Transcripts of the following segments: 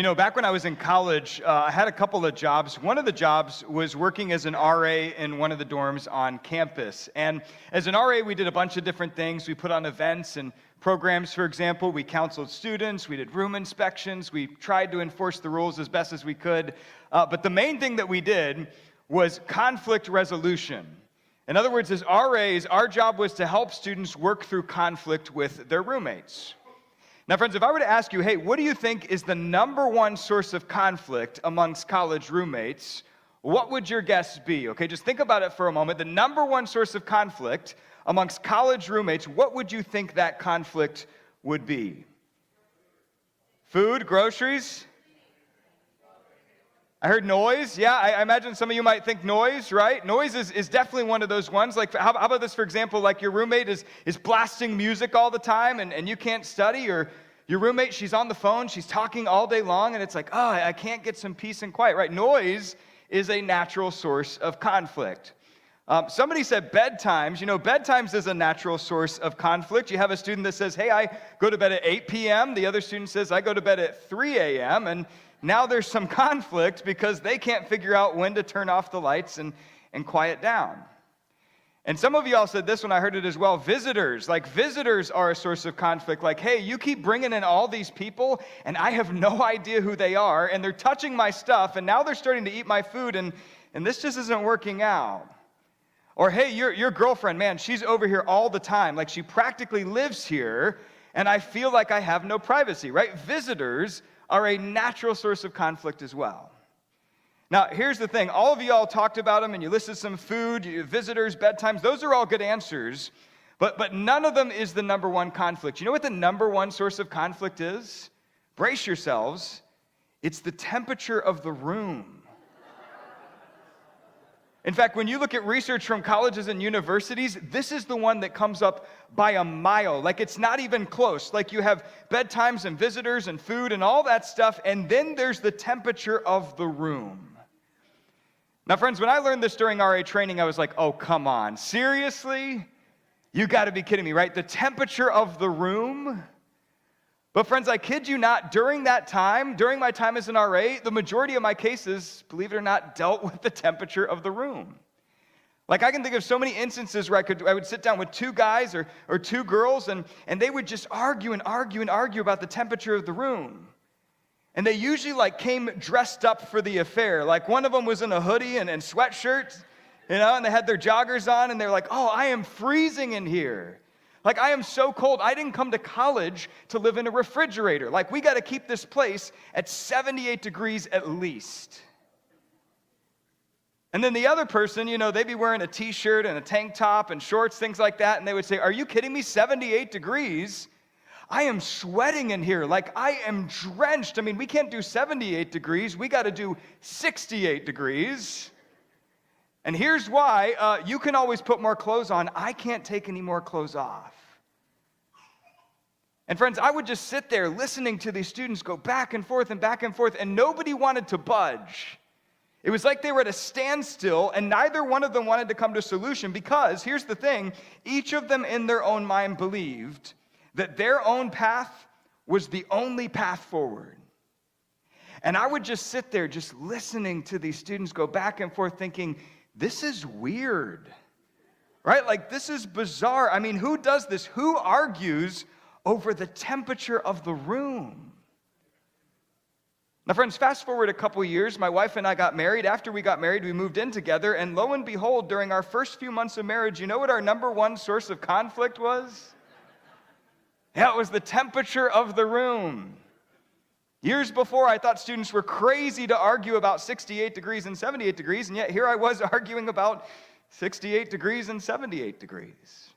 Well, back when I was in college, I had a couple of jobs. One of the jobs was working as an RA in one of the dorms on campus. And as an RA, we did a bunch of different things. We put on events and programs, for example. We counseled students. We did room inspections. We tried to enforce the rules as best as we could. But the main thing that we did was conflict resolution. In other words, as RAs, our job was to help students work through conflict with their roommates. Now, friends, if I were to ask you, hey, what do you think is the number one source of conflict amongst college roommates, what would your guess be? Okay, just think about it for a moment. The number one source of conflict amongst college roommates, what would you think that conflict would be? Food, groceries? I heard noise. Yeah, I imagine some of you might think noise, right? Noise is definitely one of those ones. Like, how about this, for example, like your roommate is blasting music all the time and you can't study, or your roommate, she's on the phone, she's talking all day long, and it's like, oh, I can't get some peace and quiet, right? Noise is a natural source of conflict. Somebody said bedtimes. Bedtimes is a natural source of conflict. You have a student that says, hey, I go to bed at 8 p.m. The other student says, I go to bed at 3 a.m., and now there's some conflict because they can't figure out when to turn off the lights and quiet down. And some of y'all said this when I heard it as well. Visitors are a source of conflict. Like, hey, you keep bringing in all these people, and I have no idea who they are, and they're touching my stuff, and now they're starting to eat my food, and this just isn't working out. Or, hey, your girlfriend, man, she's over here all the time. Like, she practically lives here, and I feel like I have no privacy, right? Visitors are a natural source of conflict as well. Now, here's the thing. All of y'all talked about them, and you listed some food, visitors, bedtimes. Those are all good answers, but none of them is the number one conflict. You know what the number one source of conflict is? Brace yourselves. It's the temperature of the room. In fact, when you look at research from colleges and universities, this is the one that comes up by a mile. Like, it's not even close. Like, you have bedtimes and visitors and food and all that stuff, and then there's the temperature of the room. Now, friends, when I learned this during RA training, I was like, oh, come on. Seriously? You got to be kidding me, right? The temperature of the room? But friends, I kid you not, during my time as an RA, the majority of my cases, believe it or not, dealt with the temperature of the room. Like, I can think of so many instances where I would sit down with two guys or two girls, and they would just argue about the temperature of the room. And they usually came dressed up for the affair. Like, one of them was in a hoodie and sweatshirt, and they had their joggers on, and they're like, oh, I am freezing in here. Like, I am so cold. I didn't come to college to live in a refrigerator. Like, we got to keep this place at 78 degrees at least. And then the other person, they'd be wearing a t-shirt and a tank top and shorts, things like that, and they would say, are you kidding me? 78 degrees? I am sweating in here. Like, I am drenched. I mean, we can't do 78 degrees. We got to do 68 degrees. And here's why. You can always put more clothes on. I can't take any more clothes off. And friends, I would just sit there listening to these students go back and forth, and nobody wanted to budge. It was like they were at a standstill, and neither one of them wanted to come to a solution because, here's the thing, each of them in their own mind believed that their own path was the only path forward. And I would just sit there just listening to these students go back and forth thinking, this is weird, right? Like, this is bizarre. I mean, who does this? Who argues over the temperature of the room? Now, friends, fast forward a couple years. My wife and I got married. After we got married, we moved in together. And lo and behold, during our first few months of marriage, you know what our number one source of conflict was? Yeah, it was the temperature of the room. Years before, I thought students were crazy to argue about 68 degrees and 78 degrees, and yet here I was arguing about 68 degrees and 78 degrees.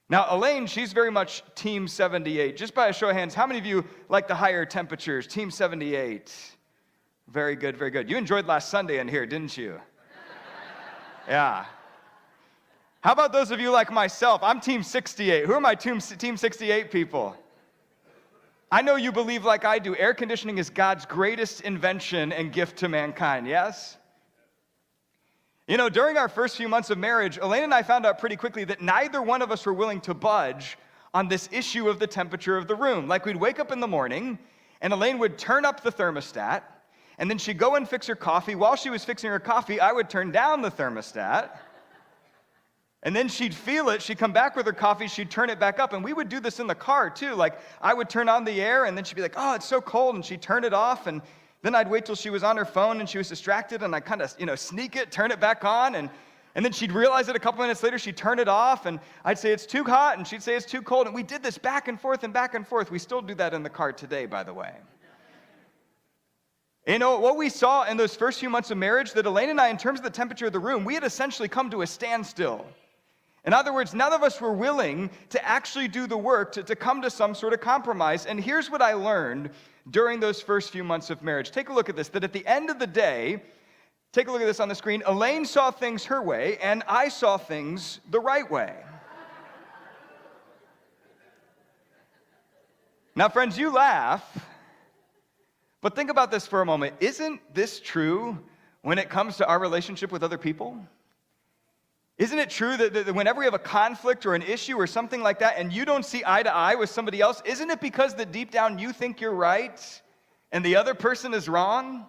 Now, Elaine, she's very much Team 78. Just by a show of hands, how many of you like the higher temperatures? Team 78. Very good, very good. You enjoyed last Sunday in here, didn't you? Yeah. How about those of you like myself? I'm Team 68. Who are my Team 68 people? I know you believe like I do. Air conditioning is God's greatest invention and gift to mankind, yes? During our first few months of marriage, Elaine and I found out pretty quickly that neither one of us were willing to budge on this issue of the temperature of the room. Like, we'd wake up in the morning, and Elaine would turn up the thermostat, and then she'd go and fix her coffee. While she was fixing her coffee, I would turn down the thermostat. And then she'd feel it, she'd come back with her coffee, she'd turn it back up, and we would do this in the car too. Like, I would turn on the air, and then she'd be like, oh, it's so cold, and she'd turn it off, and then I'd wait till she was on her phone and she was distracted, and I'd kind of, sneak it, turn it back on, and then she'd realize it a couple minutes later, she'd turn it off, and I'd say it's too hot, and she'd say it's too cold, and we did this back and forth and back and forth. We still do that in the car today, by the way. What we saw in those first few months of marriage, that Elaine and I, in terms of the temperature of the room, we had essentially come to a standstill. In other words, none of us were willing to actually do the work to come to some sort of compromise. And here's what I learned during those first few months of marriage. Take a look at this, that at the end of the day, take a look at this on the screen, Elaine saw things her way, and I saw things the right way. Now, friends, you laugh, but think about this for a moment. Isn't this true when it comes to our relationship with other people? Isn't it true that whenever we have a conflict or an issue or something like that, and you don't see eye to eye with somebody else, isn't it because that deep down you think you're right and the other person is wrong?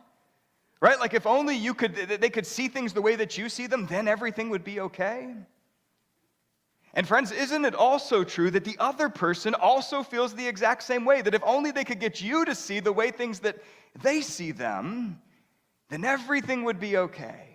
Right? Like if only they could see things the way that you see them, then everything would be okay. And friends, isn't it also true that the other person also feels the exact same way? That if only they could get you to see the way things that they see them, then everything would be okay.